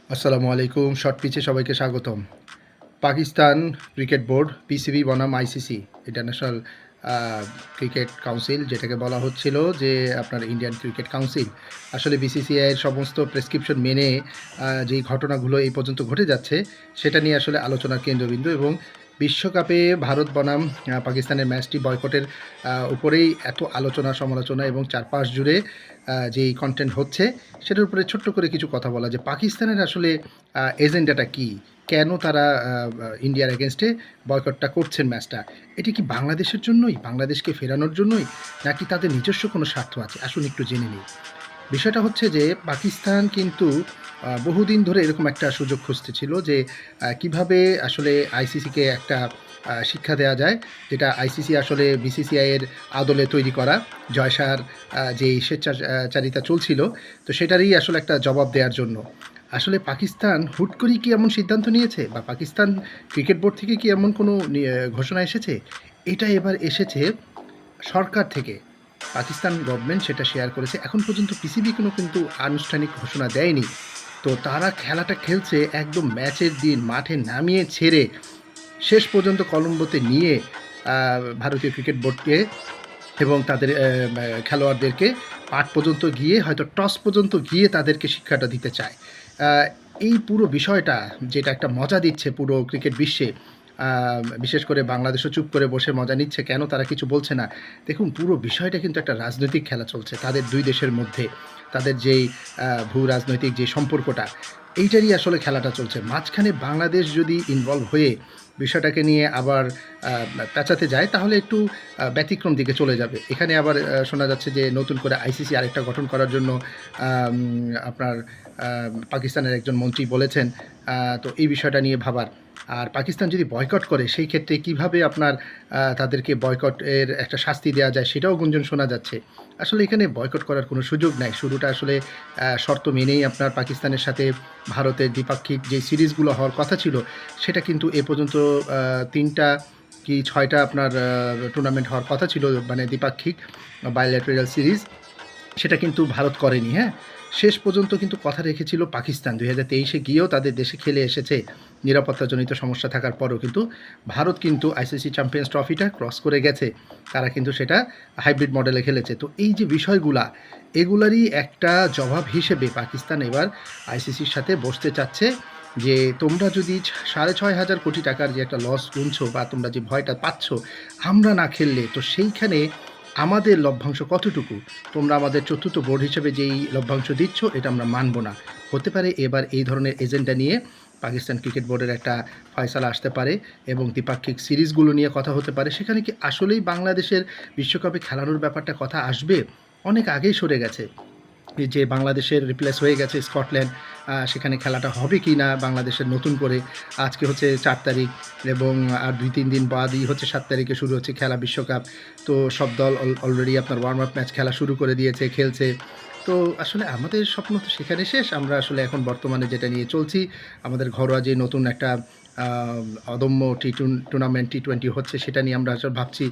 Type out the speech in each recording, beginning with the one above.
আসসালামু আলাইকুম। শর্ট পিচে সবাইকে স্বাগতম। পাকিস্তান ক্রিকেট বোর্ড পিসিবি বনাম আইসিসি ইন্টারন্যাশনাল আ ক্রিকেট কাউন্সিল যেটাকে বলা হচ্ছিল যে আপনার ইন্ডিয়ান ক্রিকেট কাউন্সিল। আসলে বিসিসিআই এর সমস্ত প্রেসক্রিপশন মেনে যেই ঘটনাগুলো এই পর্যন্ত ঘটে যাচ্ছে সেটা নিয়ে আসলে আলোচনার কেন্দ্রবিন্দু এবং বিশ্বকাপে ভারত বনাম পাকিস্তানের ম্যাচটি বয়কটের উপরেই এত আলোচনা সমালোচনা এবং চারপাশ জুড়ে যেই কনটেন্ট হচ্ছে সেটার উপরে ছোট্ট করে কিছু কথা বলা যে পাকিস্তানের আসলে এজেন্ডাটা কী? কেন তারা ইন্ডিয়ার এগেনস্টে বয়কটটা করছেন ম্যাচটা? এটি কি বাংলাদেশের জন্যই? বাংলাদেশকে ফেরানোর জন্যই? নাকি তাদের নিজস্ব কোনো স্বার্থ আছে? আসুন একটু জেনে নিই। বিষয়টা হচ্ছে যে পাকিস্তান কিন্তু বহুদিন ধরে এরকম একটা সুযোগ খুঁজতেছিল যে কিভাবে আসলে আইসিসিকে একটা শিক্ষা দেয়া যায়, যেটা আইসিসি আসলে বিসিসিআই এর আদলে তৈরি করা জয় শাহর যেই স্বেচ্ছাচারিতা চলছিল, তো সেটারই আসলে একটা জবাব দেওয়ার জন্য। আসলে পাকিস্তান হুট করেই কি এমন সিদ্ধান্ত নিয়েছে? বা পাকিস্তান ক্রিকেট বোর্ড থেকে কি এমন কোনো ঘোষণা এসেছে? এটা এবার এসেছে সরকার থেকে। পাকিস্তান গভর্নমেন্ট সেটা শেয়ার করেছে। এখন পর্যন্ত পিসিবি কিন্তু আনুষ্ঠানিক ঘোষণা দেয়নি। তো তারা খেলাটা খেলছে একদম ম্যাচের দিন মাঠে নামিয়ে ছেড়ে শেষ পর্যন্ত কলম্বোতে নিয়ে ভারতীয় ক্রিকেট বোর্ডকে এবং তাদের খেলোয়াড়দেরকে মাঠ পর্যন্ত গিয়ে হয়তো টস পর্যন্ত গিয়ে তাদেরকে শিক্ষাটা দিতে চায়। আ এই পুরো বিষয়টা যেটা একটা মজা দিচ্ছে পুরো ক্রিকেট বিশ্বে, আ বিশেষ করে বাংলাদেশও চুপ করে বসে মজা নিচ্ছে। কেন তারা কিছু বলছে না? দেখুন পুরো বিষয়টা কিন্তু একটা রাজনৈতিক খেলা চলছে তাদের ২ দেশের মধ্যে। তাদের যেই ভূ-রাজনৈতিক যে সম্পর্কটা, এইটারই আসলে খেলাটা চলছে। মাঝখানে বাংলাদেশ যদি ইনভলভ হয়ে বিষয়টাকে নিয়ে আবার আ পেঁচাতে যায় তাহলে একটু ব্যতিক্রম দিকে চলে যাবে। এখানে আবার শোনা যাচ্ছে যে নতুন করে আইসিসি আরেকটা গঠন করার জন্য আম আপনার আ পাকিস্তানের একজন মন্ত্রী বলেছেন। তো এই বিষয়টা নিয়ে ভাবার। আর পাকিস্তান যদি বয়কট করে সেই ক্ষেত্রে কিভাবে আপনার তাদেরকে বয়কটের একটা শাস্তি দেয়া যায় সেটাও গুঞ্জন শোনা যাচ্ছে। আসলে এখানে বয়কট করার কোনো সুযোগ নাই। শুরুটা আসলে শর্ত মেনেই আপনার পাকিস্তানের সাথে ভারতের দ্বিপাক্ষিক যে সিরিজগুলো হওয়ার কথা ছিল সেটা কিন্তু এ পর্যন্ত ৩ টা কি ৬ টা আপনার টুর্নামেন্ট হওয়ার কথা ছিল, মানে দ্বিপাক্ষিক বায়ল্যাটেরাল সিরিজ। সেটা কিন্তু ভারত করেনি, হ্যাঁ? শেষ পর্যন্ত কিন্তু কথা রেখেছিল পাকিস্তান। ২০২৩ এ গিয়েও তাদের দেশে খেলে এসেছে। নিরাপত্তাজনিত সমস্যা থাকার পরেও কিন্তু ভারত কিন্তু আইসিসি চ্যাম্পিয়ন্স ট্রফিটা ক্রস করে গেছে। তারা কিন্তু সেটা হাইব্রিড মডেলে খেলেছে। তো এই যে বিষয়গুলা, এগুলারই একটা জবাব হিসেবে পাকিস্তান এবার আইসিসির সাথে বসতে চাচ্ছে যে, তোমরা যদি ৬,৫০০ কোটি টাকার যে একটা লস গুনছো বা তোমরা যে ভয়টা পাচ্ছ, আমরা না খেললে তো সেইখানে আমাদের লভ্যাংশ কতটুকু? তোমরা আমাদের চতুর্থ বোর্ড হিসেবে যেই লভ্যাংশ দিচ্ছ এটা আমরা মানব না। হতে পারে এবার এই ধরনের এজেন্ডা নিয়ে পাকিস্তান ক্রিকেট বোর্ডের একটা ফয়সালা আসতে পারে এবং দ্বিপাক্ষিক সিরিজগুলো নিয়ে কথা হতে পারে। সেখানে কি আসলেই বাংলাদেশের বিশ্বকাপে খেলানোর ব্যাপারটা কথা আসবে? অনেক আগেই সরে গেছে। এই যে বাংলাদেশের রিপ্লেস হয়ে গেছে স্কটল্যান্ড, সেখানে খেলাটা হবে কি না বাংলাদেশের নতুন করে? আজকে হচ্ছে ৪ তারিখ এবং আর ২-৩ দিন বাদই হচ্ছে ৭ তারিখে শুরু হচ্ছে খেলা বিশ্বকাপ। তো সব দল অলরেডি আপনার ওয়ার্ম আপ ম্যাচ খেলা শুরু করে দিয়েছে, খেলছে। তো আসলে আমাদের স্বপ্ন তো সেখানে শেষ। আমরা আসলে এখন বর্তমানে যেটা নিয়ে চলছি, আমাদের ঘরোয়া যে নতুন একটা আ অদম্য টুর্নামেন্ট টি-20 হচ্ছে সেটা নিয়ে আমরা আসলে ভাবছি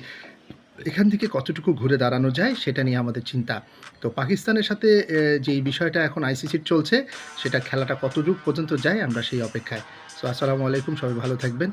এখান থেকে কতটুকু ঘুরে দাঁড়ানো যায় সেটা নিয়ে আমাদের চিন্তা। তো পাকিস্তানের সাথে যেই বিষয়টা এখন আইসিসির চলছে সেটা খেলাটা কতদূর পর্যন্ত যায় আমরা সেই অপেক্ষায়। সো আসসালামু আলাইকুম, সবাই ভালো থাকবেন।